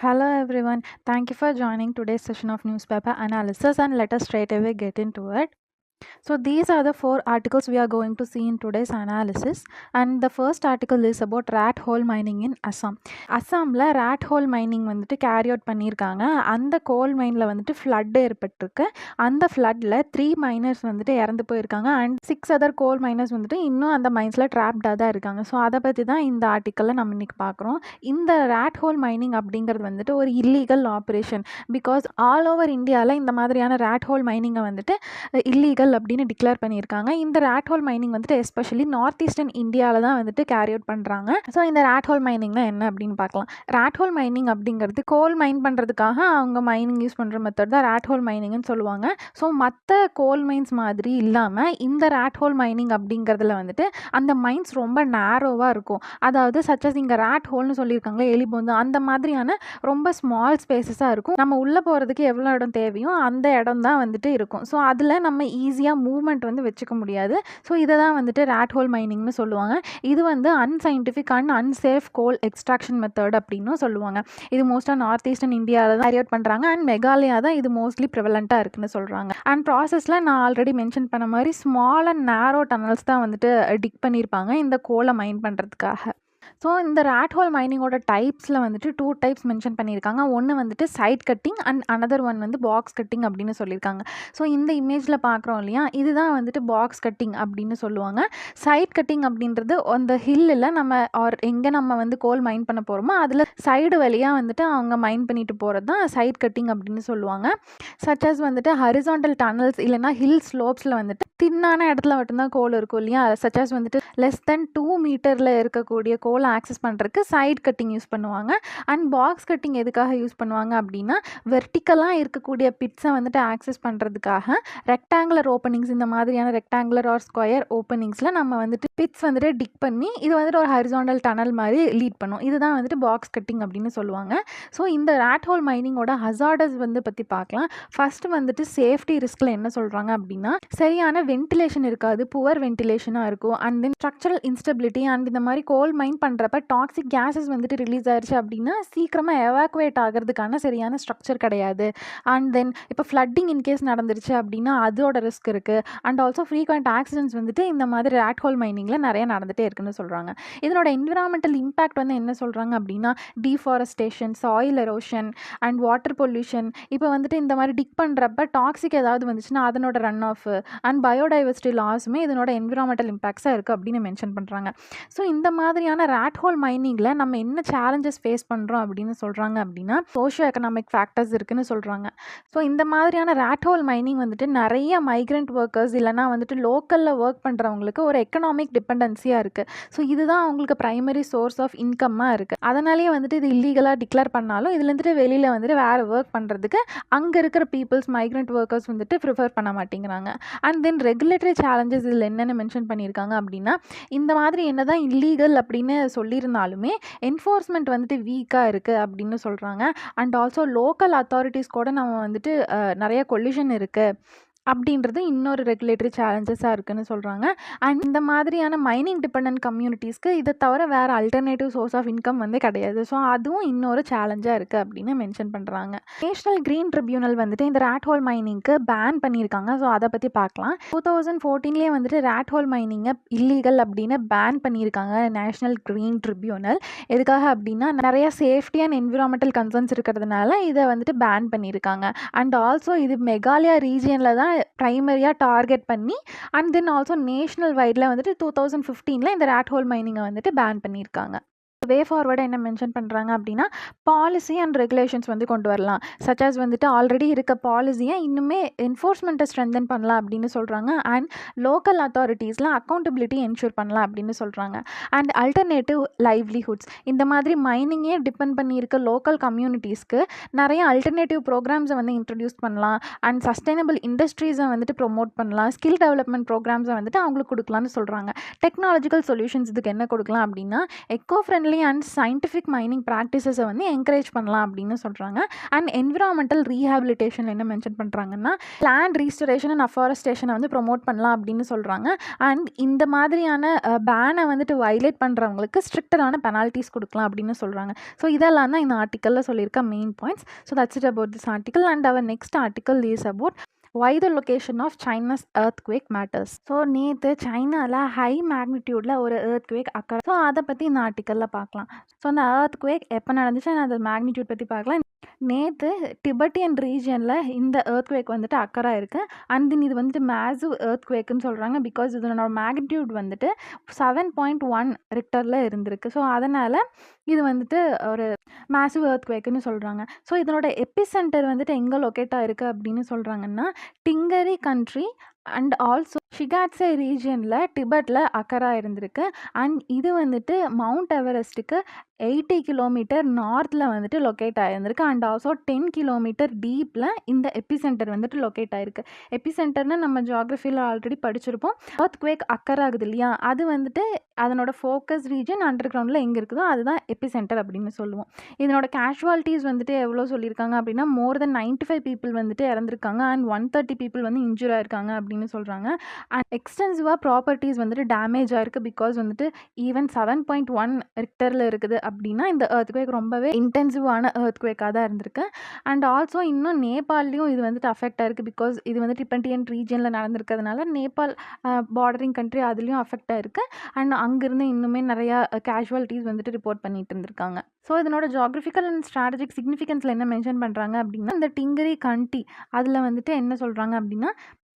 Hello everyone. Thank you for joining today's session of newspaper analysis and let us straight away get into it. So these are the 4 articles we are going to see in today's analysis, and the first article is about rat hole mining in Assam. அஸ்ஸாமில் rat hole mining வந்துட்டு carry out பண்ணியிருக்காங்க. அந்த கோல் மைனில் வந்துட்டு flood ஏற்பட்டிருக்கு. அந்த ஃப்ளட்டில் 3 miners வந்துட்டு இறந்து போயிருக்காங்க அண்ட் 6 அதர் கோல் மைனர்ஸ் வந்துட்டு இன்னும் அந்த மைன்ஸில் ட்ராப்டாக தான் இருக்காங்க. ஸோ அதை பற்றி தான் இந்த ஆர்டிக்கலில் நம்ம இன்றைக்கி பார்க்குறோம். இந்த rat hole mining அப்படிங்கிறது வந்துட்டு ஒரு illegal operation. Because all over இந்தியாவில் இந்த மாதிரியான rat hole மைனிங்கை வந்துட்டு இல்லீகல் அப்படின்னு டிக்ளேர் பண்ணியிருக்காங்க. இந்த rat hole மைனிங் வந்துட்டு எஸ்பெஷலி நார்த் ஈஸ்டர்ன் இந்தியாவில் தான் வந்துட்டு கேரி அவுட் பண்ணுறாங்க. ஸோ இந்த rat hole மைனிங்னா என்ன அப்படின்னு பார்க்கலாம். rat hole மைனிங் அப்படிங்கிறது கோல் மைன் பண்ணுறதுக்காக அவங்க மைனிங் யூஸ் பண்ணுற மெத்தட் தான் rat hole மைனிங்னு சொல்லுவாங்க. ஸோ மற்ற கோல் மைன்ஸ் மாதிரி இல்லாமல் இந்த rat hole மைனிங் அப்படிங்கிறதுல வந்துட்டு அந்த மைன்ஸ் ரொம்ப நேரோவாக இருக்கும். அதாவது சச்சஸ் இங்கே rat holeனு சொல்லியிருக்காங்களே எலிபோந்து அந்த மாதிரியான ரொம்ப ஸ்மால் ஸ்பேசஸாக இருக்கும். நம்ம உள்ளே போகிறதுக்கு எவ்வளோ இடம் தேவையோ அந்த இடம் தான் வந்துட்டு இருக்கும். ஸோ அதில் நம்ம ஈஸியாக மூவ்மெண்ட் வந்து வச்சுக்க முடியாது. ஸோ இதை தான் வந்துட்டு rat hole மைனிங்னு சொல்லுவாங்க. இது வந்து unscientific and unsafe goal extraction method அப்படின்னும் சொல்லுவாங்க. இது மோஸ்ட்டாக நார்த் ஈஸ்டர்ன் இந்தியாவில் தான் கேரி அவுட் பண்ணுறாங்க அண்ட் மெகாலயா தான் இது மோஸ்ட்லி ப்ரிவலண்ட்டாக இருக்குன்னு சொல்கிறாங்க. அண்ட் ப்ராசஸில் நான் ஆல்ரெடி மென்ஷன் பண்ண மாதிரி ஸ்மால் அண்ட் நேரோ டனல்ஸ் தான் வந்துட்டு டிக் பண்ணியிருப்பாங்க இந்த கோலை மைன் பண்ணுறதுக்காக. ஸோ இந்த rat hole மைனிங்கோட டைப்ஸில் வந்துட்டு 2 டைப்ஸ் மென்ஷன் பண்ணியிருக்காங்க. ஒன்று வந்துட்டு side cutting and another one வந்து பாக்ஸ் கட்டிங் அப்படின்னு சொல்லியிருக்காங்க. ஸோ இந்த இமேஜில் பார்க்குறோம் இல்லையா, இதுதான் வந்துட்டு பாக்ஸ் கட்டிங் அப்படின்னு சொல்லுவாங்க. சைட் கட்டிங் அப்படின்றது அந்த ஹில்லில் நம்ம எங்கே நம்ம வந்து கோல் மைன் பண்ண போகிறோமோ அதில் சைடு வழியாக வந்துட்டு அவங்க மைன் பண்ணிட்டு போகிறது தான் சைட் கட்டிங் அப்படின்னு சொல்லுவாங்க. சச்சஸ் வந்துட்டு ஹரிசாண்டல் டனல்ஸ் இல்லைனா ஹில் ஸ்லோப்ஸில் வந்துட்டு தின்னான இடத்துல மட்டும்தான் கோல் இருக்கும் இல்லையா, சச்சஸ் வந்துட்டு லெஸ் தென் 2 மீட்டரில் இருக்கக்கூடிய கோலை ஆக்சஸ் பண்ணுறதுக்கு சைட் கட்டிங் யூஸ் பண்ணுவாங்க. அண்ட் பாக்ஸ் கட்டிங் எதுக்காக யூஸ் பண்ணுவாங்க அப்படின்னா வெர்டிக்கலாக இருக்கக்கூடிய பிட்ஸை வந்துட்டு ஆக்சஸ் பண்ணுறதுக்காக ரெக்டாங்குலர் ஓப்பனிங்ஸ் இந்த மாதிரியான ரெக்டாங்குலர் ஆர் ஸ்கொயர் ஓப்பனிங்ஸில் நம்ம வந்துட்டு பிட்ஸ் வந்துட்டு டிக் பண்ணி இது வந்துட்டு ஒரு ஹரிசாண்டல் டனல் மாதிரி லீட் பண்ணும். இதுதான் வந்துட்டு பாக்ஸ் கட்டிங் அப்படின்னு சொல்லுவாங்க. ஸோ இந்த rat hole மைனிங்கோட ஹசார்டஸ் வந்து பற்றி பார்க்கலாம். ஃபஸ்ட்டு வந்துட்டு சேஃப்டி ரிஸ்கில் என்ன சொல்கிறாங்க அப்படின்னா சரியான வென்டிலேஷன் இருக்காது, புவர் வென்டிலேஷனாக இருக்கும். And then structural instability and இந்த மாதிரி கோல் மைன் பண்ணுறப்ப டாக்ஸிக் கேஸஸ் வந்துட்டு ரிலீஸ் ஆயிடுச்சு அப்படின்னா சீக்கிரமாக எவாக்குவேட் ஆகிறதுக்கான சரியான ஸ்ட்ரக்சர் கிடையாது. அண்ட் தென் இப்போ ஃப்ளட்டிங் இன்கேஸ் நடந்துருச்சு அப்படின்னா அதோட ரிஸ்க் இருக்குது. அண்ட் ஆல்சோ ஃப்ரீக்வெண்ட் ஆக்சிடென்ட்ஸ் வந்துட்டு இந்த மாதிரி rat hole மைனிங்கில் நிறைய நடந்துகிட்டே இருக்குன்னு சொல்கிறாங்க. இதனோட என்விரான்மெண்டல் இம்பேக்ட் வந்து என்ன சொல்கிறாங்க அப்படின்னா deforestation, soil erosion and water pollution. இப்போ வந்துட்டு இந்த மாதிரி டிக் பண்ணுறப்ப டாக்ஸிக் ஏதாவது வந்துச்சுன்னா அதனோட ரன் ஆஃப் அண்ட் பயோடைவர்சிட்டி லாஸுமே இதனோட என்விரான்மெண்டல் இம்பேக்ட்ஸாக இருக்குது அப்படின்னு மென்ஷன் பண்ணுறாங்க. ஸோ இந்த மாதிரியான rat hole மைனிங்கில் நம்ம என்ன சேலஞ்சஸ் ஃபேஸ் பண்ணுறோம் அப்படின்னு சொல்கிறாங்க அப்படின்னா சோஷியோ எக்கனாமிக் ஃபேக்டர்ஸ் இருக்குன்னு சொல்கிறாங்க. ஸோ இந்த மாதிரியான rat hole மைனிங் வந்துட்டு நிறைய மைக்ரெண்ட் ஒர்க்கர்ஸ் இல்லைனா வந்துட்டு லோக்கலில் ஒர்க் பண்ணுறவங்களுக்கு ஒரு எக்கனாமிக் டிபெண்டன்சியாக இருக்குது. ஸோ இதுதான் அவங்களுக்கு ப்ரைமரி சோர்ஸ் ஆஃப் இன்கம்மாக இருக்குது. அதனாலேயே வந்துட்டு இது இல்லீகலாக டிக்ளேர் பண்ணாலும் இதுலேருந்துட்டு வெளியில் வந்துட்டு வேறு ஒர்க் பண்ணுறதுக்கு அங்கே இருக்கிற பீப்புள்ஸ் மைக்ரெண்ட் ஒர்க்கர்ஸ் வந்துட்டு ப்ரிஃபர் பண்ண மாட்டேங்கிறாங்க. அண்ட் தென் ரெகுலேட்டரி சேலஞ்சஸ் இதில் என்னென்ன மென்ஷன் பண்ணியிருக்காங்க அப்படின்னா இந்த மாதிரி என்ன தான் இல்லீகல் அப்படின்னு சொல்லியிருந்தாலுமே என்ஃபோர்ஸ்மெண்ட் வந்துட்டு வீக்காக இருக்குது அப்படின்னு சொல்கிறாங்க. அண்ட் ஆல்சோ லோக்கல் அத்தாரிட்டிஸ் கூட நம்ம வந்துட்டு நிறைய கொலிஷன் இருக்குது அப்படின்றது இன்னொரு ரெகுலேட்டரி சேலஞ்சஸாக இருக்குன்னு சொல்கிறாங்க. அண்ட் இந்த மாதிரியான மைனிங் டிபெண்டன்ட் கம்யூனிட்டிஸ்க்கு இதை தவிர வேறு அல்டர்னேட்டிவ் சோர்ஸ் ஆஃப் இன்கம் வந்து கிடையாது. ஸோ அதுவும் இன்னொரு சேலஞ்சாக இருக்குது அப்படின்னு மென்ஷன் பண்ணுறாங்க. நேஷ்னல் க்ரீன் ட்ரிபியூனல் வந்துட்டு இந்த rat hole மைனிங்க்கு பேன் பண்ணியிருக்காங்க. ஸோ அதை பற்றி பார்க்கலாம். 2014 வந்துட்டு rat hole மைனிங்கை இல்லீகல் அப்படின்னு பேன் பண்ணியிருக்காங்க நேஷ்னல் க்ரீன் ட்ரிபியூனல். எதுக்காக அப்படின்னா நிறைய சேஃப்டி அண்ட் என்விரான்மெண்டல் கன்சர்ன்ஸ் இருக்கிறதுனால இதை வந்துட்டு பேன் பண்ணியிருக்காங்க. அண்ட் ஆல்சோ இது மெகாலயா ரீஜியனில் தான் ப்ரைமரியாக டார்கெட் பண்ணி அண்ட் தென் ஆல்சோ நேஷ்னல் வைடில் வந்துட்டு 2015 இந்த rat hole மைனிங்கை வந்துட்டு பேன் பண்ணியிருக்காங்க. வே ஃபார்வர்டாக என்ன மென்ஷன் பண்ணுறாங்க அப்படின்னா பாலிசி அண்ட் ரெகுலேஷன்ஸ் வந்து கொண்டு வரலாம். சச்சாஸ் வந்துட்டு ஆல்ரெடி இருக்க பாலிசியை இன்னுமே என்ஃபோர்ஸ்மெண்ட்டை ஸ்ட்ரென்தன் பண்ணலாம் அப்படின்னு சொல்கிறாங்க. அண்ட் லோக்கல் அத்தாரிட்டிஸில் அக்கௌண்டபிலிட்டி என்ஷூர் பண்ணலாம் அப்படின்னு சொல்கிறாங்க. அண்ட் அல்டர்னேட்டிவ் லைவ்லிஹுட்ஸ் இந்த மாதிரி மைனிங்கே டிபெண்ட் பண்ணியிருக்க லோக்கல் கம்யூனிட்டிஸ்க்கு நிறைய அல்டர்னேட்டிவ் ப்ரோக்ராம்ஸை வந்து இன்ட்ரடியூஸ் பண்ணலாம். அண்ட் சஸ்டைனபிள் இண்டஸ்ட்ரீஸை வந்துட்டு ப்ரொமோட் பண்ணலாம். ஸ்கில் டெவலப்மெண்ட் ப்ரோக்ராம்ஸை வந்துட்டு அவங்களுக்கு கொடுக்கலான்னு சொல்கிறாங்க. டெக்னாலஜிக்கல் சொல்யூஷன்ஸ் இதுக்கு என்ன கொடுக்கலாம் அப்படின்னா eco friendly friendly and scientific mining ப்ராக்டிசஸை வந்து என்கரேஜ் பண்ணலாம் அப்படின்னு சொல்கிறாங்க. அண்ட் என்விரான்மெண்டல் ரீஹாபிலிட்டேஷன் என்ன மென்ஷன் பண்ணுறாங்கன்னா லேண்ட் ரீஸ்டரேஷன் அண்ட் அஃபாரஸ்டேஷனை வந்து ப்ரொமோட் பண்ணலாம் அப்படின்னு சொல்கிறாங்க. அண்ட் இந்த மாதிரியான பேனை வந்துட்டு வயலேட் பண்ணுறவங்களுக்கு ஸ்ட்ரிக்டரான பெனால்ட்டிஸ் கொடுக்கலாம் அப்படின்னு சொல்கிறாங்க. ஸோ இதெல்லாம் தான் இந்த ஆர்டிக்கலில் சொல்லியிருக்க main points. So that's it about this article. And our next article is about why the location of China's earthquake matters. So நேற்று சைனாவில் ஹை மேக்னிடியூடில் ஒரு earthquake அக்கறை. ஸோ அதை பற்றி இந்த ஆர்டிக்கலில் பார்க்கலாம். ஸோ அந்த earthquake எப்போ நடந்துச்சு அந்த மேக்னிடியூட் பற்றி பார்க்கலாம். நேற்று டிபெட்டியன் ரீஜனில் இந்த earthquake வந்துட்டு அக்கறை இருக்குது. அண்ட் தென் இது வந்துட்டு மேசிவ் earthquakeன்னு சொல்கிறாங்க. பிகாஸ் இதனோட மேக்னிடியூட் வந்துட்டு 7.1 ரிக்டரில் இருந்திருக்கு. ஸோ அதனால் இது வந்துட்டு ஒரு மேசிவ் earthquakeன்னு சொல்கிறாங்க. ஸோ இதனோட எபிசென்டர் வந்துட்டு எங்கே லொக்கேட் ஆகிருக்கு அப்படின்னு சொல்கிறாங்கன்னா டிங்கரி கண்ட்ரி அண்ட் ஆல்சோ ஷிகாட்ஸே ரீஜியனில் டிபெட்டில் அக்கறை இருந்திருக்கு. அண்ட் இது வந்துட்டு மவுண்ட் எவரெஸ்ட்டுக்கு 80 கிலோமீட்டர் நார்த்தில் வந்துட்டு லொக்கேட் ஆகிருந்திருக்கு. அண்ட் ஆல்சோ 10 கிலோமீட்டர் டீப்பில் இந்த எபிசென்டர் வந்துட்டு லொக்கேட் ஆகிருக்கு. எபிசென்டர்னு நம்ம ஜியாகிரஃபியில் ஆல்ரெடி படிச்சிருப்போம். earthquake அக்கறை ஆகுது இல்லையா, அது வந்துட்டு அதனோட ஃபோக்கஸ் ரீஜன் அண்டர் கிரவுண்டில் எங்கே இருக்குதோ அதுதான் எபிசென்டர் அப்படின்னு சொல்லுவோம். இதனோட கேஷுவாலிட்டிஸ் வந்துட்டு எவ்வளோ சொல்லியிருக்காங்க அப்படின்னா மோர் தென் 95 பீப்புள் வந்துட்டு இறந்துருக்காங்க. அண்ட் 130 பீப்புள் வந்து இன்ஜூர் ஆயிருக்காங்க அப்படின்னு சொல்கிறாங்க. அண்ட் எக்ஸ்டென்சிவாக ப்ராப்பர்ட்டிஸ் வந்துட்டு டேமேஜ் ஆயிருக்கு. பிகாஸ் வந்துட்டு ஈவன் 7.1 ரிக்டரில் இருக்குது அப்படின்னா இந்த earthquake ரொம்பவே இன்டென்சிவான earthquakeஆக தான் இருந்திருக்கு. அண்ட் ஆல்சோ இன்னும் நேபாள்லேயும் இது வந்துட்டு அஃபெக்ட் ஆயிருக்கு. பிகாஸ் இது வந்து டிபெண்டியன் ரீஜனில் நடந்திருக்கிறதுனால நேபாள் பார்டரிங் கண்ட்ரி அதுலேயும் அஃபெக்ட் ஆயிருக்கு. அண்ட் அங்கேருந்து இன்னுமே நிறையா கேஷுவாலிட்டிஸ் வந்துட்டு ரிப்போர்ட் பண்ணிட்டு இருந்திருக்காங்க. ஸோ இதனோட ஜியாகிரபிக்கல் அண்ட் ஸ்ட்ராட்டஜிக் சிக்னிஃபிகன்ஸில் என்ன மென்ஷன் பண்ணுறாங்க அப்படின்னா இந்த டிங்கரி கண்டி அதில் வந்துட்டு என்ன சொல்கிறாங்க அப்படின்னா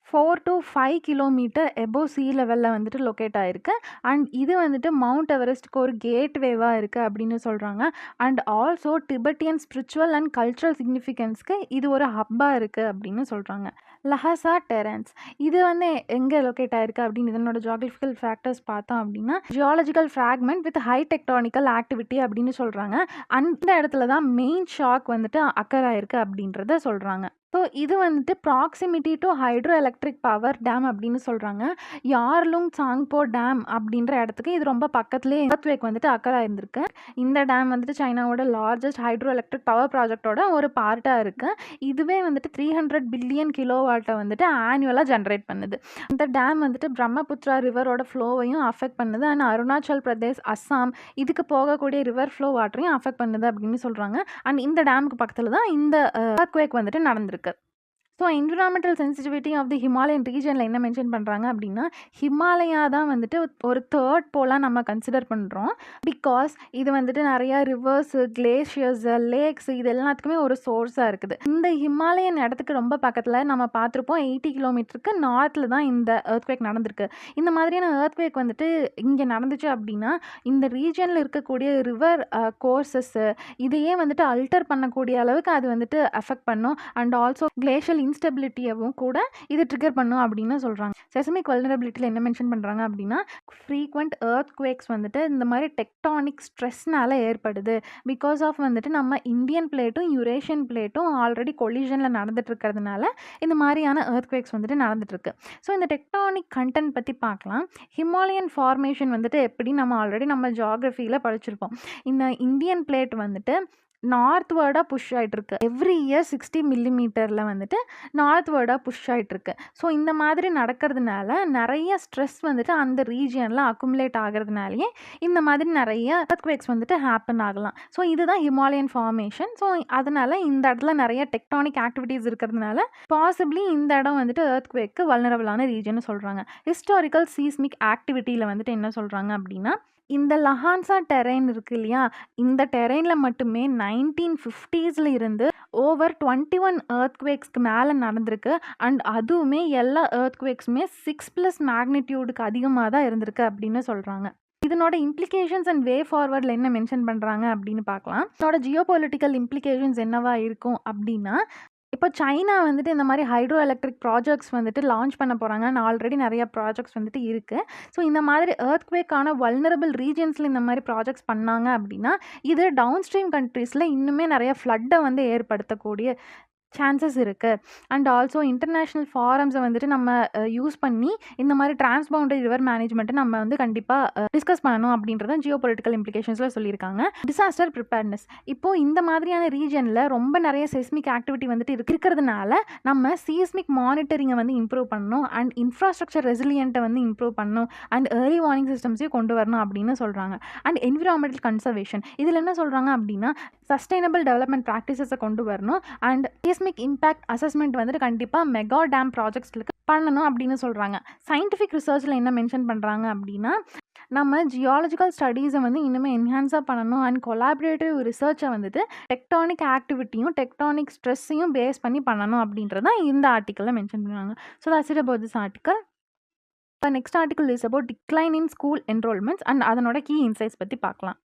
4 to 5 கிலோமீட்டர் எபோவ் சீ லெவலில் வந்துட்டு லொக்கேட் ஆகிருக்கு. அண்ட் இது வந்துட்டு மவுண்ட் எவரெஸ்ட்டுக்கு ஒரு கேட்வேவாக இருக்குது அப்படின்னு சொல்கிறாங்க. And also Tibetan spiritual and cultural சிக்னிஃபிகன்ஸ்க்கு இது ஒரு ஹப்பாக இருக்குது அப்படின்னு சொல்கிறாங்க. லஹசா டெரன்ஸ் இது வந்து எங்கே லொக்கேட் ஆகிருக்கு அப்படின்னு இதனோட ஜியாகிரபிக்கல் ஃபேக்டர்ஸ் பார்த்தோம் அப்படின்னா geological fragment with high tectonical activity அப்படின்னு சொல்கிறாங்க. அந்த இடத்துல தான் மெயின் ஷாக் வந்துட்டு அக்கர் ஆயிருக்கு அப்படின்றத சொல்கிறாங்க. ஸோ இது வந்துட்டு proximity to hydro electric power dam அப்படின்னு சொல்கிறாங்க. யார்லுங் சாங்போ டேம் அப்படின்ற இடத்துக்கு இது ரொம்ப பக்கத்துலேயே earthquake வந்துட்டு அக்கறை இருந்திருக்கு. இந்த டேம் வந்துட்டு சைனாவோட லார்ஜஸ்ட் ஹைட்ரோ எலக்ட்ரிக் பவர் ப்ராஜெக்டோட ஒரு பார்ட்டாக இருக்குது. இதுவே வந்துட்டு 300 பில்லியன் கிலோவாட்டை வந்துட்டு ஆனுவலாக ஜென்ரேட் பண்ணுது. இந்த டேம் வந்துட்டு பிரம்மபுத்ரா ரிவரோட ஃப்ளோவையும் அஃபெக்ட் பண்ணுது. அண்ட் அருணாச்சல் பிரதேஷ், அஸ்ஸாம் இதுக்கு போகக்கூடிய ரிவர் ஃப்ளோ வாட்டரையும் அஃபெக்ட் பண்ணுது அப்படின்னு சொல்கிறாங்க. அண்ட் இந்த டேமுக்கு பக்கத்தில் தான் இந்த earthquake வந்துட்டு நடந்திருக்கு. So environmental sensitivity of the Himalayan ரீஜனில் என்ன மென்ஷன் பண்ணுறாங்க அப்படின்னா ஹிமாலயா தான் வந்துட்டு ஒரு தேர்ட் போலாக நம்ம கன்சிடர் பண்ணுறோம். பிகாஸ் இது வந்துட்டு நிறையா ரிவர்ஸு, கிளேஷியர்ஸ், லேக்ஸ் இது எல்லாத்துக்குமே ஒரு சோர்ஸாக இருக்குது. இந்த ஹிமாலயன் இடத்துக்கு ரொம்ப பக்கத்தில் நம்ம பார்த்துருப்போம் 80 கிலோமீட்டருக்கு நார்த்தில் தான் இந்த earthquake நடந்திருக்கு. இந்த மாதிரியான earthquake வந்துட்டு இங்கே நடந்துச்சு அப்படின்னா இந்த ரீஜனில் இருக்கக்கூடிய ரிவர் கோர்சஸ்ஸு இதையே வந்துட்டு அல்டர் பண்ணக்கூடிய அளவுக்கு அது வந்துட்டு அஃபெக்ட் பண்ணும். அண்ட் ஆல்சோ கிளேஷியல் இன்ஸ்டெபிலிட்டியவும் கூட இது ட்ரிகர் பண்ணும் அப்படின்னு சொல்கிறாங்க. செசமிக் வல்னரபிலிட்டியில் என்ன மென்ஷன் பண்ணுறாங்க அப்படின்னா ஃப்ரீக்வெண்ட் earthquakes வந்துட்டு இந்த மாதிரி டெக்டானிக் ஸ்ட்ரெஸ்னால ஏற்படுது. பிகாஸ் ஆஃப் வந்துட்டு நம்ம இந்தியன் பிளேட்டும் யூரேஷியன் பிளேட்டும் ஆல்ரெடி கொலிஷனில் நடந்துட்டு இருக்கிறதுனால இந்த மாதிரியான earthquakes வந்துட்டு நடந்துட்டுருக்கு. ஸோ இந்த டெக்டானிக் கண்டென்ட் பற்றி பார்க்கலாம். ஹிமாலயன் ஃபார்மேஷன் வந்துட்டு எப்படி நம்ம ஆல்ரெடி நம்ம ஜியாகிரஃபியில் படிச்சிருப்போம். இந்த இந்தியன் பிளேட் வந்துட்டு நார்த்வேர்டாக புஷ் ஆகிட்டுருக்கு. எவ்ரி இயர் 60 மில்லிமீட்டரில் வந்துட்டு நார்த்வேர்டாக புஷ் ஆகிட்டுருக்கு. ஸோ இந்த மாதிரி நடக்கிறதுனால நிறைய ஸ்ட்ரெஸ் வந்துட்டு அந்த ரீஜியனில் அக்குமுலேட் ஆகிறதுனாலேயே இந்த மாதிரி நிறைய earthquakes வந்துட்டு ஹேப்பன் ஆகலாம். ஸோ இதுதான் ஹிமாலயன் ஃபார்மேஷன். ஸோ அதனால் இந்த இடத்துல நிறைய டெக்டானிக் ஆக்டிவிட்டீஸ் இருக்கிறதுனால பாசிபிளி இந்த இடம் வந்துட்டு earthquakeக்கு வல்னரபிளான ரீஜன் சொல்கிறாங்க. ஹிஸ்டாரிக்கல் சீஸ்மிக் ஆக்டிவிட்டியில் வந்துட்டு என்ன சொல்கிறாங்க அப்படின்னா இந்த லஹான்சா டெரெயின் இருக்கு இல்லையா, இந்த டெரெயினில் மட்டுமே 1950s இருந்து ஓவர் 21 earthquakesக்கு மேலே நடந்திருக்கு. அண்ட் அதுவுமே எல்லா earthquakesமே 6+ மேக்னிடியூடுக்கு அதிகமாக தான் இருந்திருக்கு அப்படின்னு சொல்கிறாங்க. இதனோட இம்ப்ளிகேஷன்ஸ் அண்ட் வே ஃபார்வர்டில் என்ன மென்ஷன் பண்ணுறாங்க அப்படின்னு பார்க்கலாம். இதனோட ஜியோபொலிட்டிக்கல் இம்ப்ளிகேஷன்ஸ் என்னவா இருக்கும் அப்படின்னா இப்போ சைனா வந்துட்டு இந்த மாதிரி ஹைட்ரோ எலக்ட்ரிக் ப்ராஜெக்ட்ஸ் வந்துட்டு லான்ச் பண்ண போகிறாங்க. ஆல்ரெடி நிறைய ப்ராஜெக்ட்ஸ் வந்துட்டு இருக்குது. ஸோ இந்த மாதிரி earthquakeஆன வல்னரபிள் ரீஜன்ஸில் இந்த மாதிரி ப்ராஜெக்ட்ஸ் பண்ணாங்க அப்படின்னா இது டவுன் ஸ்ட்ரீம் கண்ட்ரீஸில் இன்னுமே நிறைய ஃப்ளட்டை வந்து ஏற்படுத்தக்கூடிய சான்சஸ் இருக்குது. அண்ட் ஆல்சோ இன்டர்நேஷ்னல் ஃபாரம்ஸை வந்துட்டு நம்ம யூஸ் பண்ணி இந்த மாதிரி டிரான்ஸ்பவுண்டரி ரிவர் மேனேஜ்மெண்ட்டை நம்ம வந்து கண்டிப்பாக டிஸ்கஸ் பண்ணணும் அப்படின்றத ஜியோ பொலிட்டிக்கல் இம்ப்ளிகேஷன்ஸில் சொல்லியிருக்காங்க. டிசாஸ்டர் ப்ரிப்பேர்னஸ், இப்போது இந்த மாதிரியான ரீஜனில் ரொம்ப நிறைய செஸ்மிக் ஆக்டிவிட்டி வந்துட்டு இருக்கிறதுனால நம்ம சீஸ்மிக் மானிட்டரிங்கை வந்து இம்ப்ரூவ் பண்ணணும் அண்ட் இன்ஃப்ராஸ்ட்ரக்சர் ரெசிலியண்ட்டை வந்து இம்ப்ரூவ் பண்ணணும் அண்ட் ஏர்லி வார்னிங் சிஸ்டம்ஸையும் கொண்டு வரணும் அப்படின்னு சொல்கிறாங்க. அண்ட் என்விரான்மெண்டல் கன்சர்வேஷன், இதில் என்ன சொல்கிறாங்க அப்படின்னா சஸ்டைனபிள் டெவலப்மெண்ட் ப்ராக்டிசஸை கொண்டு வரணும் அண்ட் சீஸ்மிக் இம்பேக்ட் அசஸ்மெண்ட் வந்துட்டு கண்டிப்பாக மெகா டேம் ப்ராஜெக்ட்ஸ்க்கு பண்ணணும் அப்படின்னு சொல்கிறாங்க. சயின்டிஃபிக் ரிசர்ச்சில் என்ன மென்ஷன் பண்ணுறாங்க அப்படின்னா நம்ம ஜியாலஜிக்கல் ஸ்டடீஸை வந்து இன்னுமே என்ஹான்ஸாக பண்ணணும் அண்ட் கொலாபரேட்டிவ் ரிசர்ச்சை வந்துட்டு டெக்டானிக் ஆக்டிவிட்டியும் டெக்டானிக் ஸ்ட்ரெஸ்ஸையும் பேஸ் பண்ணி பண்ணணும் அப்படின்றத இந்த ஆர்டிக்கலில் மென்ஷன் பண்ணுவாங்க. So that's it about this article. இப்போ next article is about decline in school enrolments and அதனோட கீ இன்சைட்ஸ் பற்றி பார்க்கலாம்.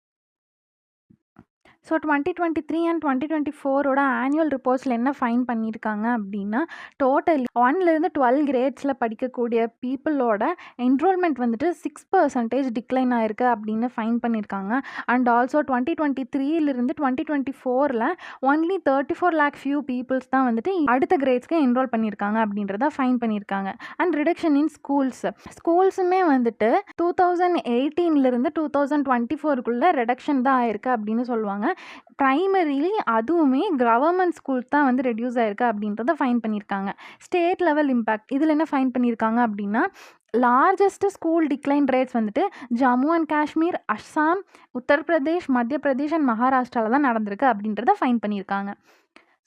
ஸோ 2023 அண்ட் 2024 ஆனுவல் ரிப்போர்ட்ஸில் என்ன ஃபைன் பண்ணியிருக்காங்க அப்படின்னா டோட்டலி 1லேருந்து 12 கிரேட்ஸில் படிக்கக்கூடிய பீப்புளோட என்ரோல்மெண்ட் வந்துட்டு 6% டிக்ளைன் ஆயிருக்கு அப்படின்னு ஃபைன் பண்ணியிருக்காங்க. அண்ட் ஆல்சோ 2023லேருந்து 2024 ஒன்லி 34 lakh ஃபியூ பீப்புள்ஸ் தான் வந்துட்டு அடுத்த கிரேட்ஸ்க்கு என்ரோல் பண்ணியிருக்காங்க அப்படின்றத ஃபைன் பண்ணியிருக்காங்க. அண்ட் ரிடக்ஷன் இன் ஸ்கூல்ஸுமே வந்துட்டு 2018லேருந்து 2024 ரிடக்ஷன் தான் ஆயிருக்கு அப்படின்னு சொல்லுவாங்க. ப்ரைமரிலி அதுவுமே கவர்மெண்ட் ஸ்கூல் தான் வந்து ரெடியூஸ் ஆயிருக்கு அப்படின்றத ஃபைன் பண்ணியிருக்காங்க. ஸ்டேட் லெவல் இம்பேக்ட், இதில் என்ன ஃபைன் பண்ணியிருக்காங்க அப்படின்னா லார்ஜஸ்ட் ஸ்கூல் டிக்ளைன் ரேட்ஸ் வந்துட்டு ஜம்மு அண்ட் காஷ்மீர், அஸ்ஸாம், உத்தரப்பிரதேஷ், மத்திய பிரதேஷ் அண்ட் மகாராஷ்டிராவில் தான் நடந்திருக்கு அப்படின்றத ஃபைன் பண்ணியிருக்காங்க.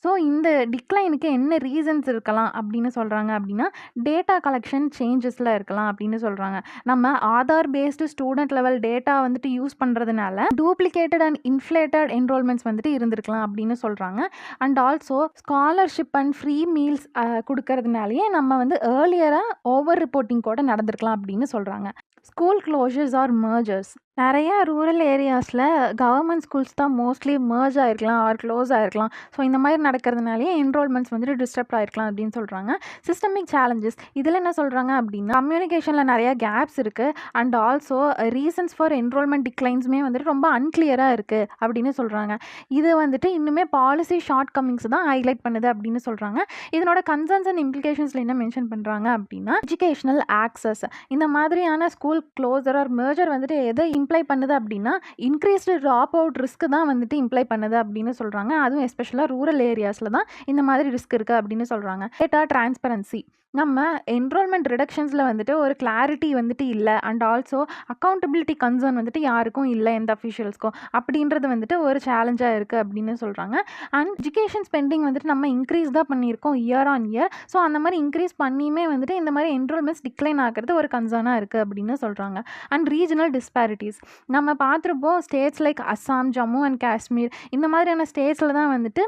ஸோ இந்த டிக்ளைனுக்கு என்ன ரீசன்ஸ் இருக்கலாம் அப்படின்னு சொல்கிறாங்க அப்படின்னா டேட்டா கலெக்ஷன் சேஞ்சஸில் இருக்கலாம் அப்படின்னு சொல்கிறாங்க. நம்ம Aadhaar based student level data வந்துட்டு யூஸ் பண்ணுறதுனால டூப்ளிகேட்டட் அண்ட் இன்ஃப்ளேட்டட் என்ரோல்மெண்ட்ஸ் வந்துட்டு இருந்திருக்கலாம் அப்படின்னு சொல்கிறாங்க. And also scholarship and free meals கொடுக்கறதுனாலேயே நம்ம வந்து ஏர்லியராக ஓவர் ரிப்போர்ட்டிங் கூட நடந்திருக்கலாம் அப்படின்னு சொல்கிறாங்க. ஸ்கூல் க்ளோஷர்ஸ் ஆர் மர்ஜர்ஸ், நிறையா ரூரல் ஏரியாஸில் கவர்மெண்ட் ஸ்கூல்ஸ் தான் மோஸ்ட்லி மர்ஜ் ஆகிருக்கலாம் ஆர் க்ளோஸ் ஆகிருக்கலாம். ஸோ இந்த மாதிரி நடக்கிறதுனாலே என்ரோல்மெண்ட்ஸ் வந்துட்டு டிஸ்டர்ப் ஆகிருக்கலாம் அப்படின்னு சொல்கிறாங்க. சிஸ்டமிக் சேலஞ்சஸ், இதில் என்ன சொல்கிறாங்க அப்படின்னா கம்யூனிகேஷனில் நிறையா கேப்ஸ் இருக்குது and also reasons for enrolment டிக்ளைன்ஸுமே வந்துட்டு ரொம்ப அன்கிளியராக இருக்குது அப்படின்னு சொல்கிறாங்க. இது வந்துட்டு இன்னுமே பாலிசி ஷார்ட் கமிங்ஸ் தான் ஹைலைட் பண்ணுது அப்படின்னு சொல்கிறாங்க. இதனோட கன்சர்ன்ஸ் அண்ட் இம்ப்ளிகேஷன்ஸில் என்ன மென்ஷன் பண்ணுறாங்க அப்படின்னா எஜுகேஷனல் ஆக்சஸ், இந்த மாதிரியான ஸ்கூல் க்ளோசர் ஆர் மர்ஜர் வந்துட்டு எதை இம்ப்ளை பண்ணுது அப்படின்னா இன்க்ரீஸ்டு ட்ராப் அவுட் ரிஸ்க் தான் வந்துட்டு இம்ப்ளை பண்ணுது அப்படின்னு சொல்கிறாங்க. அதுவும் எஸ்பெஷலாக ரூரல் ஏரியாஸில் தான் இந்த மாதிரி ரிஸ்க் இருக்குது அப்படின்னு சொல்கிறாங்க. டேட்டா டிரான்ஸ்பரன்சி, நம்ம என்ரோல்மெண்ட் ரிடக்ஷன்ஸில் வந்துட்டு ஒரு கிளாரிட்டி வந்துட்டு இல்லை அண்ட் ஆல்சோ அக்கௌண்டபிலிட்டி கன்சர்ன் வந்துட்டு யாருக்கும் இல்லை எந்த அஃபிஷியல்ஸ்க்கும், அப்படின்றது வந்துட்டு ஒரு சேலஞ்சாக இருக்குது அப்படின்னு சொல்கிறாங்க. அண்ட் எஜுகேஷன் ஸ்பெண்டிங் வந்துட்டு நம்ம இன்க்ரீஸ் தான் பண்ணியிருக்கோம் இயர் ஆன் இயர். ஸோ அந்த மாதிரி இன்க்ரீஸ் பண்ணியுமே வந்துட்டு இந்த மாதிரி என்ரோல்மெண்ட்ஸ் டிக்ளைன் ஆகிறது ஒரு கன்சர்னாக இருக்குது அப்படின்னு சொல்கிறாங்க. அண்ட் ரீஜனல் டிஸ்பாரிட்டிஸ், நம்ம பார்த்துருப்போம் states like Assam, Jammu and Kashmir இந்த மாதிரியான ஸ்டேட்ஸில் தான் வந்துட்டு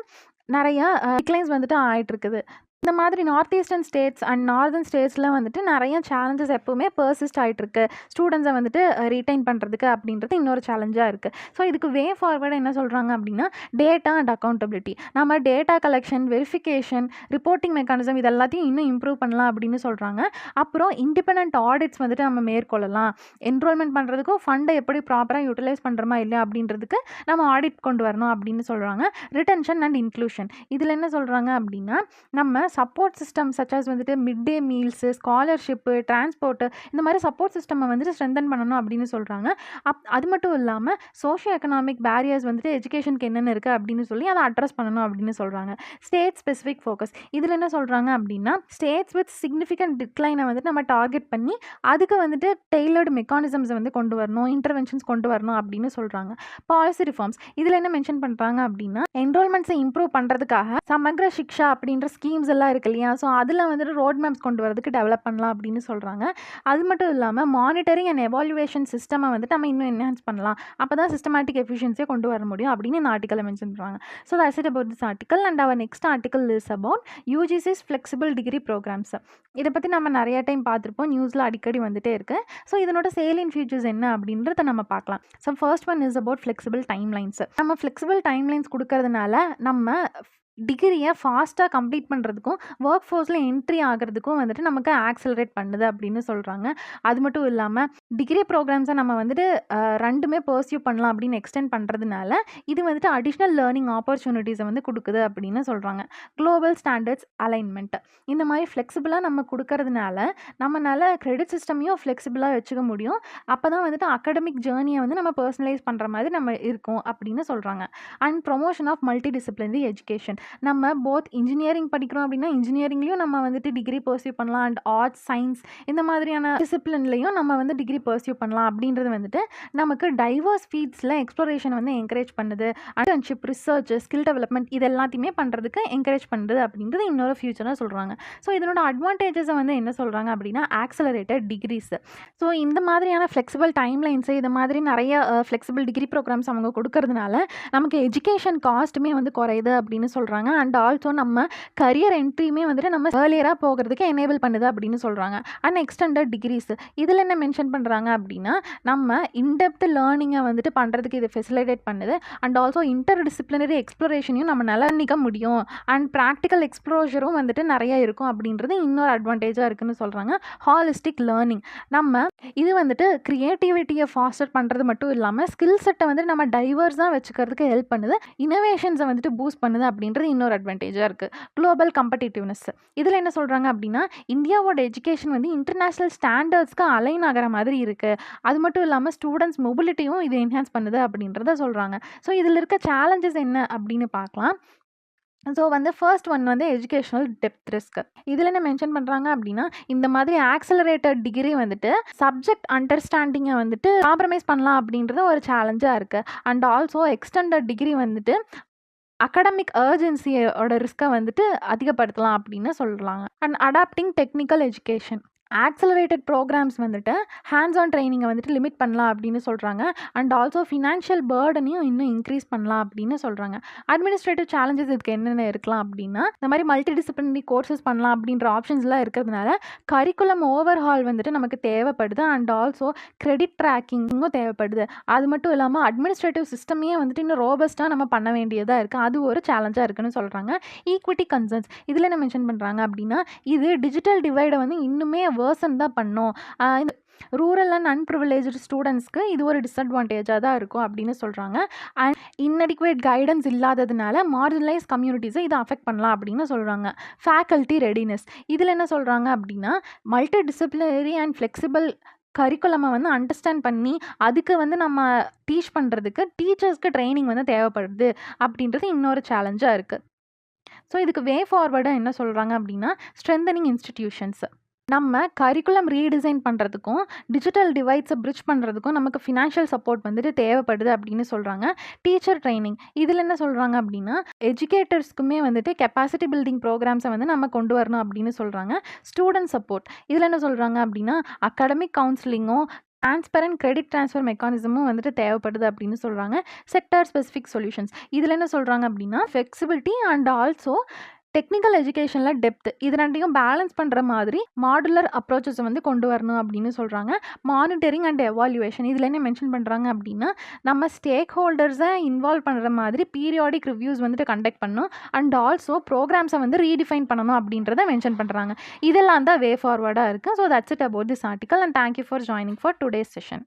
நிறையா டிக்ளைன்ஸ் வந்துட்டு ஆகிட்டுருக்குது. இந்த மாதிரி north eastern states and northern ஸ்டேட்ஸில் வந்துட்டு நிறைய சேலஞ்சஸ் எப்போவுமே பர்சிஸ்ட் ஆகிட்டுருக்கு ஸ்டூடெண்ட்ஸை வந்துட்டு ரீட்டைன் பண்ணுறதுக்கு அப்படின்றது இன்னொரு சேலஞ்சாக இருக்குது. ஸோ இதுக்கு வே ஃபார்வர்டு என்ன சொல்கிறாங்க அப்படின்னா டேட்டா அண்ட் அக்கௌண்டபிலிட்டி, நம்ம data collection, verification, reporting mechanism இது எல்லாத்தையும் இன்னும் இம்ப்ரூவ் பண்ணலாம் அப்படின்னு சொல்கிறாங்க. அப்புறம் இண்டிபெண்ட் ஆடிட்ஸ் வந்துட்டு நம்ம மேற்கொள்ளலாம். என்ரோல்மெண்ட் பண்ணுறதுக்கும் ஃபண்டை எப்படி ப்ராப்பராக யூட்டிலைஸ் பண்ணுறோமா இல்லையா அப்படின்றதுக்கு நம்ம ஆடிட் கொண்டு வரணும் அப்படின்னு சொல்கிறாங்க. ரிட்டன்ஷன் அண்ட் இன்க்ளூஷன், இதில் என்ன சொல்கிறாங்க அப்படின்னா நம்ம சப்போர்ட் சிஸ்டம் சச்சஸ் வந்துட்டு மிட் டே மீல்ஸு, ஸ்காலர்ஷிப்பு, டிரான்ஸ்போர்ட்டு இந்த மாதிரி சப்போர்ட் சிஸ்டம் வந்துட்டு ஸ்ட்ரென்தன் பண்ணணும் அப்படின்னு சொல்கிறாங்க. அது மட்டும் இல்லாமல் சோஷியோ எக்கனாமிக் பேரியர்ஸ் வந்துட்டு எஜுகேஷனுக்கு என்னென்ன இருக்குது அப்படின்னு சொல்லி அதை அட்ரஸ் பண்ணணும் அப்படின்னு சொல்கிறாங்க. ஸ்டேட் ஸ்பெசிஃபிக் ஃபோக்கஸ், இதில் என்ன சொல்கிறாங்க அப்படின்னா ஸ்டேட்ஸ் வித் சிக்னிஃபிகண்ட் டிக்ளைனை வந்துட்டு நம்ம டார்கெட் பண்ணி அதுக்கு வந்துட்டு டெய்லர்டு மெக்கானிசம்ஸை வந்து கொண்டு வரணும், இன்டர்வென்ஷன்ஸ் கொண்டு வரணும் அப்படின்னு சொல்கிறாங்க. பாலிசி ரிஃபார்ம்ஸ், இதில் என்ன மென்ஷன் பண்ணுறாங்க அப்படின்னா என்ரோல்மெண்ட்ஸை இம்ப்ரூவ் பண்ணுறதுக்காக சமக்ர சிக்ஷா அப்படின்ற ஸ்கீம்ஸ் எல்லாம் இருக்கு இல்லையா, ஸோ அதில் வந்துட்டு ரோட் மேப்ஸ் கொண்டு வரதுக்கு டெவலப் பண்ணலாம் அப்படின்னு சொல்கிறாங்க. அது மட்டும் இல்லாமல் மானிட்டரிங் அண்ட் எவாலுவேஷன் சிஸ்டமை வந்துட்டு நம்ம இன்னும் என்ஹான்ஸ் பண்ணலாம், அப்போ தான் சிஸ்டமேட்டிக் எஃபிஷியன்சியை கொண்டு வர முடியும் அப்படின்னு இந்த ஆர்டிக்கலை மென்ஷன் பண்ணுறாங்க. So that's it about this article and our next article is about UGC's flexible degree programmes. இதை பற்றி நம்ம நிறைய டைம் பார்த்துருப்போம், நியூஸில் அடிக்கடி வந்துட்டே இருக்குது. ஸோ இதனோட சேலியன்ட் ஃபீச்சர்ஸ் என்ன அப்படின்றத நம்ம பார்க்கலாம். So first one is about flexible timelines. நம்ம ஃப்ளெக்சிபிள் டைம்லைன்ஸ் கொடுக்கறதுனால நம்ம டிகிரியை ஃபாஸ்ட்டாக கம்ப்ளீட் பண்ணுறதுக்கும் ஒர்க் ஃபோர்ஸில் என்ட்ரி ஆகிறதுக்கும் வந்துட்டு நமக்கு ஆக்சலரேட் பண்ணுது அப்படின்னு சொல்கிறாங்க. அது மட்டும் இல்லாமல் டிகிரி ப்ரோக்ராம்ஸை நம்ம வந்துட்டு ரெண்டுமே பர்சியூ பண்ணலாம் அப்படின்னு எக்ஸ்டெண்ட் பண்ணுறதுனால இது வந்துட்டு அடிஷ்னல் லேர்னிங் ஆப்பர்ச்சுனிட்டிஸை வந்து கொடுக்குது அப்படின்னு சொல்கிறாங்க. குளோபல் ஸ்டாண்டர்ட்ஸ் அலைன்மெண்ட் இந்த மாதிரி ஃப்ளெக்சிபிளாக நம்ம கொடுக்கறதுனால நம்மளால் கிரெடிட் சிஸ்டமையும் ஃப்ளெக்சிபிளாக வச்சுக்க முடியும். அப்போ தான் வந்துட்டு அகடமிக் ஜேர்னியை வந்து நம்ம பர்சனலைஸ் பண்ணுற மாதிரி நம்ம இருக்கோம் அப்படின்னு சொல்கிறாங்க. And promotion of multi disciplinary education நம்ம போத் இன்ஜினியரிங் படிக்கிறோம் அப்படின்னா இன்ஜினியரிங்லேயும் நம்ம வந்துட்டு டிகிரி பர்சியூ பண்ணலாம். அண்ட் ஆர்ட்ஸ் சயின்ஸ் இந்த மாதிரியான டிசிப்ளின்லையும் நம்ம வந்து டிகிரி பர்சியூ பண்ணலாம். அப்படின்றது வந்துட்டு நமக்கு டைவர்ஸ் ஃபீல்ட்ஸில் எக்ஸ்ப்ளோரேஷன் வந்து என்கரேஜ் பண்ணுது. இன்டர்ன்ஷிப், ரிசர்ச், ஸ்கில் டெவலப்மெண்ட் இது எல்லாத்தையுமே பண்ணுறதுக்கு என்கரேஜ் பண்ணுறது அப்படின்றது இன்னொரு ஃபியூச்சராக சொல்கிறாங்க. ஸோ இதனோட அட்வான்டேஜஸை வந்து என்ன சொல்கிறாங்க அப்படின்னா ஆக்சலரேட்டட் டிகிரிஸ். ஸோ இந்த மாதிரியான ஃப்ளெக்சிபிள் டைம்லைன்ஸு இது மாதிரி நிறைய ஃப்ளெக்சிபிள் டிகிரி ப்ரோக்ராம்ஸ் அவங்க கொடுக்கறதுனால நமக்கு எஜுகேஷன் காஸ்ட்டுமே வந்து குறையுது அப்படின்னு சொல்கிறாங்க. அண்ட் ஆல்சோ நம்ம கரியர் என்ட்ரியுமே வந்துட்டு நம்ம ஏர்லியராக போகிறதுக்கு எனேபிள் பண்ணுது அப்படின்னு சொல்கிறாங்க. அண்ட் எக்ஸ்டெண்டட் டிகிரிஸ் இதில் என்ன மென்ஷன் பண்ணுறாங்க அப்படின்னா நம்ம இன்டெப்த் லேர்னிங்கை வந்துட்டு பண்ணுறதுக்கு இது ஃபெசிலிட்டேட் பண்ணுது. அண்ட் ஆல்சோ இன்டர் டிசிப்ளினரி எக்ஸ்ப்ளோரேஷனையும் நம்ம நல்லா நிற்க முடியும். அண்ட் ப்ராக்டிக்கல் எக்ஸ்ப்ளோஷரும் வந்துட்டு நிறைய இருக்கும் அப்படின்றது இன்னொரு அட்வான்டேஜாக இருக்குன்னு சொல்கிறாங்க. ஹாலிஸ்டிக் லேர்னிங் நம்ம இது வந்துட்டு க்ரியேட்டிவிட்டியை ஃபாஸ்டர் பண்ணுறது மட்டும் இல்லாமல் ஸ்கில் செட்டை வந்து நம்ம டைவர்ஸாக வச்சுக்கிறதுக்கு ஹெல்ப் பண்ணுது. இனோவேஷன்ஸை வந்துட்டு பூஸ்ட் பண்ணுது அப்படின்றது இன்னொரு அட்வான்டேஜாக இருக்குது. குளோபல் காம்படிட்டிவ்னஸ் இதில் என்ன சொல்கிறாங்க அப்படின்னா இந்தியாவோட எஜுகேஷன் வந்து இன்டர்நேஷ்னல் ஸ்டாண்டர்ட்ஸ்க்கு அலைன் ஆகிற மாதிரி இருக்குது. அது மட்டும் இல்லாமல் ஸ்டூடெண்ட்ஸ் மொபிலிட்டியும் இது என்ஹான்ஸ் பண்ணுது அப்படின்றத சொல்கிறாங்க. ஸோ இதில் இருக்க சேலஞ்சஸ் என்ன அப்படின்னு பார்க்கலாம். ஸோ வந்து ஃபர்ஸ்ட் ஒன் வந்து எஜுகேஷனல் டெப்த் ரிஸ்க். இதில் என்ன மென்ஷன் பண்ணுறாங்க அப்படின்னா இந்த மாதிரி ஆக்சலரேட்டட் டிகிரி வந்துட்டு சப்ஜெக்ட் அண்டர்ஸ்டாண்டிங்கை வந்துட்டு காம்ப்ரமைஸ் பண்ணலாம் அப்படின்றது ஒரு சேலஞ்சாக இருக்குது. அண்ட் ஆல்சோ எக்ஸ்டெண்டட் டிகிரி வந்துட்டு அகடமிக் அர்ஜென்சியோட ரிஸ்க்கை வந்துட்டு அதிகப்படுத்தலாம் அப்படின்னு சொல்கிறாங்க. And adapting technical education accelerated programmes வந்துட்டு ஹேண்ட்ஸ் ஆன் ட்ரைனிங்கை வந்துட்டு லிமிட் பண்ணலாம் அப்படின்னு சொல்கிறாங்க. அண்ட் ஆல்சோ ஃபினான்ஷியல் பேர்டனையும் இன்னும் இன்க்ரீஸ் பண்ணலாம் அப்படின்னு சொல்கிறாங்க. அட்மினிஸ்ட்ரேட்டிவ் சேலஞ்சஸ் இதுக்கு என்னென்ன இருக்கலாம் அப்படின்னா இந்த மாதிரி மல்டி டிசிப்ளினரி கோர்சஸ் பண்ணலாம் அப்படின்ற ஆப்ஷன்ஸ்லாம் இருக்கிறதுனால கரிக்குலம் ஓவர்ஹால் வந்துட்டு நமக்கு தேவைப்படுது. அண்ட் ஆல்சோ கிரெடிட் ட்ராக்கிங்கும் தேவைப்படுது. அது மட்டும் இல்லாமல் அட்மினிஸ்ட்ரேட்டிவ் சிஸ்டமே வந்துட்டு இன்னும் ரோபஸ்ட்டாக நம்ம பண்ண வேண்டியதாக இருக்குது. அது ஒரு சேலஞ்சாக இருக்குன்னு சொல்கிறாங்க. ஈக்விட்டி கன்சர்ன்ஸ் இதில் என்ன மென்ஷன் பண்ணுறாங்க அப்படின்னா இது டிஜிட்டல் டிவைடை வந்து இன்னுமே வேர்சன் தான் பண்ணும். இந்த ரூரல் அண்ட் அன்ப்ரிவிலேஜ்டு ஸ்டூடெண்ட்ஸ்க்கு இது ஒரு டிஸ்அட்வான்டேஜாக தான் இருக்கும் அப்படின்னு சொல்கிறாங்க. அண்ட் இன்அடிக்குவேட் கைடன்ஸ் இல்லாததுனால மார்ஜினலைஸ் கம்யூனிட்டிஸை இதை அஃபெக்ட் பண்ணலாம் அப்படின்னு சொல்கிறாங்க. ஃபேக்கல்ட்டி ரெடினஸ் இதில் என்ன சொல்கிறாங்க அப்படின்னா மல்டி டிசிப்ளினரி அண்ட் ஃப்ளெக்சிபிள் கரிக்குலமை வந்து அண்டர்ஸ்டாண்ட் பண்ணி அதுக்கு வந்து நம்ம டீச் பண்ணுறதுக்கு டீச்சர்ஸ்க்கு ட்ரைனிங் வந்து தேவைப்படுது அப்படின்றது இன்னொரு சேலஞ்சாக இருக்குது. ஸோ இதுக்கு வே ஃபார்வர்டாக என்ன சொல்கிறாங்க அப்படின்னா ஸ்ட்ரென்தனிங் இன்ஸ்டிடியூஷன்ஸ் நம்ம கரிக்குலம் ரீடிசைன் பண்ணுறதுக்கும் டிஜிட்டல் டிவைட்ஸை பிரிட்ஜ் பண்ணுறதுக்கும் நமக்கு ஃபினான்ஷியல் சப்போர்ட் வந்துட்டு தேவைப்படுது அப்படின்னு சொல்கிறாங்க. டீச்சர் ட்ரைனிங் இதில் என்ன சொல்கிறாங்க அப்படின்னா எஜுகேட்டர்ஸ்க்குமே வந்துட்டு கெப்பாசிட்டி பில்டிங் ப்ரோக்ராம்ஸை வந்து நம்ம கொண்டு வரணும் அப்படின்னு சொல்கிறாங்க. ஸ்டூடெண்ட் சப்போர்ட் இதில் என்ன சொல்கிறாங்க அப்படின்னா அகாடமிக் கவுன்சிலிங்கும் டிரான்ஸ்பரண்ட் கிரெடிட் ட்ரான்ஸ்ஃபர் மெக்கானிசமும் வந்துட்டு தேவைப்படுது அப்படின்னு சொல்கிறாங்க. செக்டர் ஸ்பெசிஃபிக் சொல்யூஷன்ஸ் இதில் என்ன சொல்கிறாங்க அப்படின்னா ஃப்ளெக்சிபிலிட்டி அண்ட் ஆல்சோ டெக்னிக்கல் எஜுகேஷனில் டெப்த் இது ரெண்டையும் பேலன்ஸ் பண்ணுற மாதிரி மாடுலர் அப்ரோச்சஸை வந்து கொண்டு வரணும் அப்படின்னு சொல்கிறாங்க. மானிட்டரிங் அண்ட் எவால்யூவேஷன் இதில் என்ன மென்ஷன் பண்ணுறாங்க அப்படின்னா நம்ம ஸ்டேக் ஹோல்டர்ஸை இன்வால்வ் பண்ணுற மாதிரி பீரியாடிக் ரிவ்யூஸ் வந்துட்டு கண்டக்ட் பண்ணணும். அண்ட் ஆல்சோ ப்ரோக்ராம்ஸை வந்து ரீடிஃபைன் பண்ணணும் அப்படின்றத மென்ஷன் பண்ணுறாங்க. இதெல்லாம் தான் வே ஃபார்வர்டாக இருக்குது. So that's it about this article and thank you for joining for today's session.